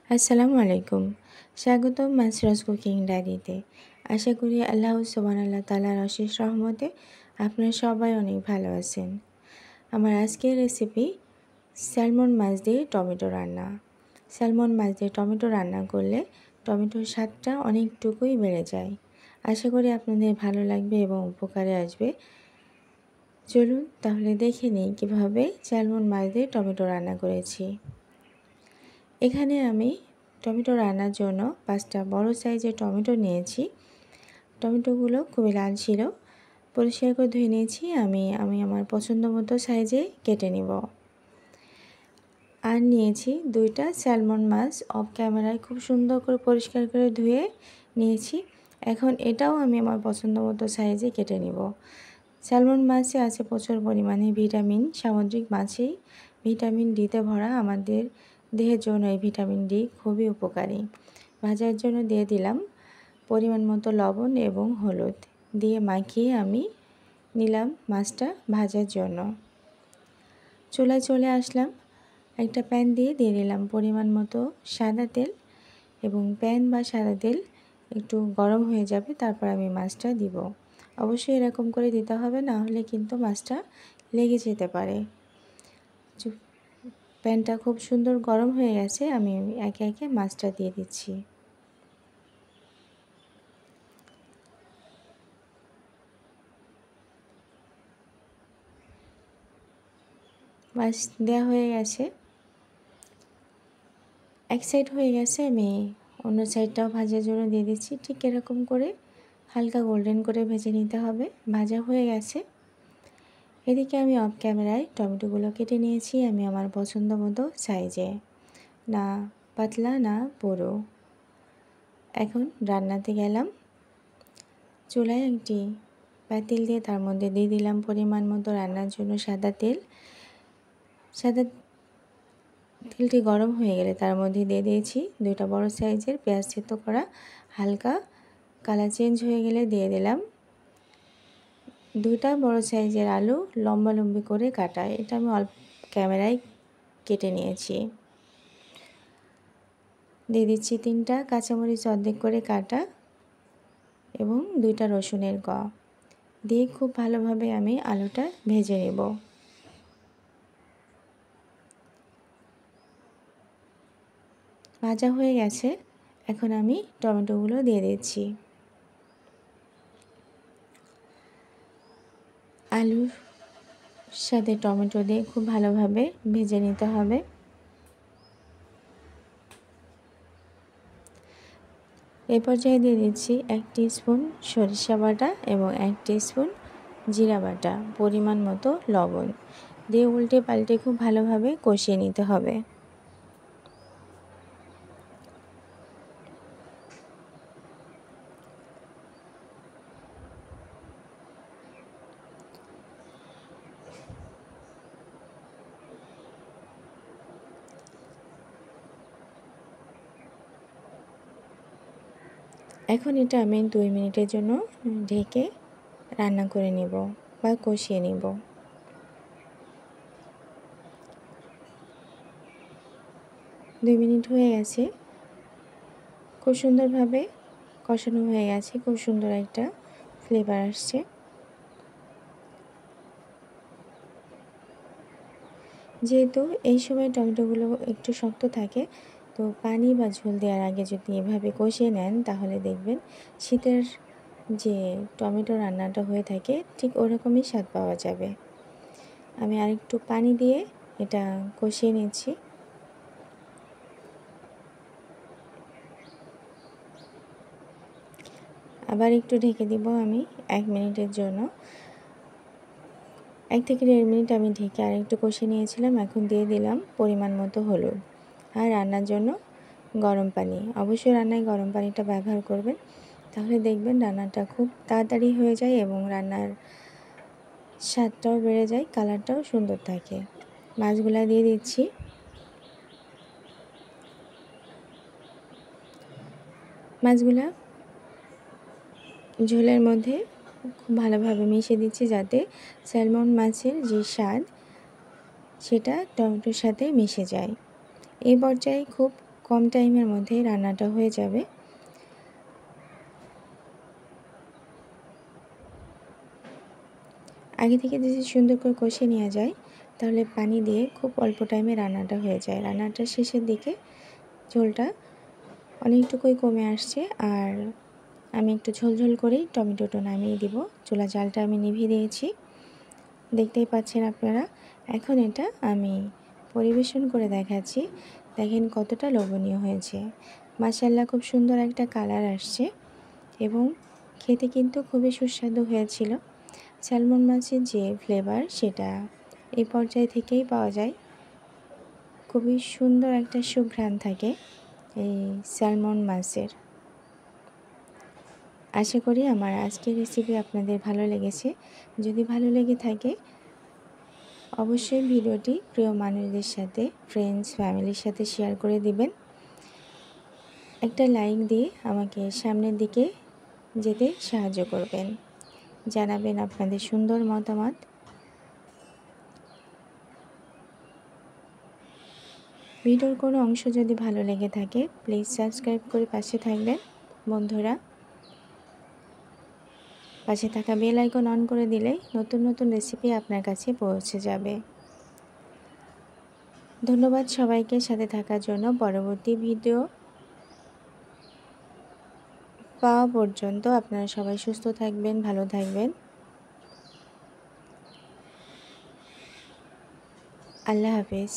আসসালামু আলাইকুম। স্বাগতম মাছরাজ কুকিং ডায়েরিতে। আশা করি আল্লাহ সুবহানাহু তাআলার অশেষ রহমতে আপনারা সবাই অনেক ভালো আছেন। আমার আজকের রেসিপি স্যালমন মাছ দিয়ে টমেটো রান্না। স্যালমন মাছ দিয়ে টমেটো রান্না করলে টমেটোর স্বাদটা অনেকটুকুই বেড়ে যায়। আশা করি আপনাদের ভালো লাগবে এবং উপকারে আসবে। চলুন তাহলে দেখে নিই কীভাবে স্যালমন মাছ দিয়ে টমেটো রান্না করেছি। এখানে আমি টমেটো রান্নার জন্য 5টা বড় সাইজের টমেটো নিয়েছি। টমেটোগুলো খুবই লাল ছিল। পরিষ্কার করে ধুয়ে নিয়েছি। আমি আমার পছন্দ মতো সাইজে কেটে নেব। আর নিয়েছি 2টা স্যালমন মাছ। অফ ক্যামেরায় খুব সুন্দর করে পরিষ্কার করে ধুয়ে নিয়েছি। এখন এটাও আমি আমার পছন্দ মতো সাইজে কেটে নেব। স্যালমন মাছে আছে প্রচুর পরিমাণে ভিটামিন। সামুদ্রিক মাছেই ভিটামিন ডিতে ভরা। আমাদের দেহের জন্য এই ভিটামিন ডি খুবই উপকারী। ভাজার জন্য দিয়ে দিলাম পরিমাণ মতো লবণ এবং হলুদ দিয়ে মাখিয়ে আমি নিলাম মাছটা ভাজার জন্য। চুলায় চলে আসলাম। একটা প্যান দিয়ে দিলাম পরিমাণ মতো সাদা তেল এবং প্যান বা সাদা তেল একটু গরম হয়ে যাবে, তারপর আমি মাছটা দিব। অবশ্যই এরকম করে দিতে হবে, না হলে কিন্তু মাছটা লেগে যেতে পারে। প্যানটা খুব সুন্দর গরম হয়ে গেছে। আমি একে একে মাছটা দিয়ে দিচ্ছি। মাছ দেওয়া হয়ে গেছে। এক সাইড হয়ে গেছে, আমি অন্য সাইডটাও ভাজার জন্য দিয়ে দিচ্ছি। ঠিক এরকম করে হালকা গোল্ডেন করে ভেজে নিতে হবে। ভাজা হয়ে গেছে। এদিকে আমি অফ ক্যামেরায় টমেটোগুলো কেটে নিয়েছি আমি আমার পছন্দ মতো সাইজে, না পাতলা না পুরো। এখন রান্নাতে গেলাম। চুলায় একটি পাতিল দিয়ে তার মধ্যে দিয়ে দিলাম পরিমাণ মতো রান্নার জন্য সাদা তেল। সাদা তেলটি গরম হয়ে গেলে তার মধ্যে দিয়ে দিয়েছি 2টা বড় সাইজের পেঁয়াজ থেতো করা। হালকা কালার চেঞ্জ হয়ে গেলে দিয়ে দিলাম 2টা বড় সাইজের আলু লম্বা লম্বি করে কাটা। এটা আমি অল্প ক্যামেরায় কেটে নিয়েছি। দিয়ে দিচ্ছি 3টা কাঁচামরিচ অর্ধেক করে কাটা এবং 2টা রসুনের কোয়া দিয়ে খুব ভালোভাবে আমি আলুটা ভেজে নেব। ভাজা হয়ে গেছে। এখন আমি টমেটোগুলো দিয়ে দিচ্ছি। আলুর সাথে টমেটো দিয়ে খুব ভালোভাবে ভেজে নিতে হবে। এই পর্যায়ে দিয়ে দিচ্ছি 1 টিস্পুন সরিষা বাটা এবং 1 টিস্পুন জিরা বাটা, পরিমাণ মতো লবণ দিয়ে উল্টে পাল্টে খুব ভালোভাবে কষিয়ে নিতে হবে। এখন এটা আমি 2 মিনিটের জন্য ঢেকে রান্না করে নেব বা কষিয়ে নেব। 2 মিনিট হয়ে গেছে। খুব সুন্দরভাবে কষানো হয়ে গেছে। খুব সুন্দর একটা ফ্লেভার আসছে। যেহেতু এই সময় টমেটোগুলো একটু শক্ত থাকে, তো পানি বা ঝোল দেওয়ার আগে যদি এভাবে কষিয়ে নেন তাহলে দেখবেন শীতের যে টমেটো রান্নাটা হয়ে থাকে ঠিক ওরকমই স্বাদ পাওয়া যাবে। আমি আরেকটু পানি দিয়ে এটা কষিয়ে নিচ্ছি। আবার একটু ঢেকে দিব আমি 1 মিনিটের জন্য। 1 থেকে 1.5 মিনিট আমি ঢেকে আরেকটু কষিয়ে নিয়েছিলাম। এখন দিয়ে দিলাম পরিমাণ মতো হলুদ আর রান্নার জন্য গরম পানি। অবশ্যই রান্নায় গরম পানিটা ব্যবহার করবেন, তাহলে দেখবেন রান্নাটা খুব তাড়াতাড়ি হয়ে যায় এবং রান্নার স্বাদটাও বেড়ে যায়, কালারটাও সুন্দর থাকে। মাছগুলা দিয়ে দিচ্ছি। মাছগুলা ঝোলের মধ্যে খুব ভালোভাবে মিশিয়ে দিচ্ছি যাতে স্যালমন মাছের যে স্বাদ সেটা টমেটোর সাথে মিশে যায়। এই পর্যায়ে খুব কম টাইমের মধ্যেই রান্নাটা হয়ে যাবে। আগে থেকে যদি সুন্দর করে কষে নেওয়া যায় তাহলে পানি দিয়ে খুব অল্প টাইমে রান্নাটা হয়ে যায়। রান্নাটার শেষের দিকে ঝোলটা অনেকটুকুই কমে আসছে, আর আমি একটু ঝোলঝোল করেই টমেটোটা নামিয়ে দিব। চুলা জালটা আমি নিভিয়ে দিয়েছি, দেখতেই পাচ্ছেন আপনারা। এখন এটা আমি পরিবেশন করে দেখাচ্ছি, দেখেন কতটা লোভনীয় হয়েছে। মাশাআল্লাহ, খুব সুন্দর একটা কালার আসছে এবং খেতে কিন্তু খুবই সুস্বাদু হয়েছিল। স্যালমন মাছের যে ফ্লেভার সেটা এই পর্যায় থেকেই পাওয়া যায়। খুবই সুন্দর একটা সুঘ্রাণ থাকে এই স্যালমন মাছের। আশা করি আমার আজকের রেসিপি আপনাদের ভালো লেগেছে। যদি ভালো লেগে থাকে অবশ্যই ভিডিওটি প্রিয় মানুষদের সাথে, ফ্রেন্ডস, ফ্যামিলির সাথে শেয়ার করে দিবেন। একটা লাইক দিয়ে আমাকে সামনের দিকে যেতে সাহায্য করবেন। জানাবেন আপনাদের সুন্দর মতামত। ভিডিওর কোনো অংশ যদি ভালো লেগে থাকে প্লিজ সাবস্ক্রাইব করে পাশে থাকবেন বন্ধুরা। পাশে থাকা বেল আইকন অন করে দিলেই নতুন নতুন রেসিপি আপনার কাছে পৌঁছে যাবে। ধন্যবাদ সবাইকে সাথে থাকার জন্য। পরবর্তী ভিডিও পাওয়া পর্যন্ত আপনারা সবাই সুস্থ থাকবেন, ভালো থাকবেন। আল্লাহ হাফেজ।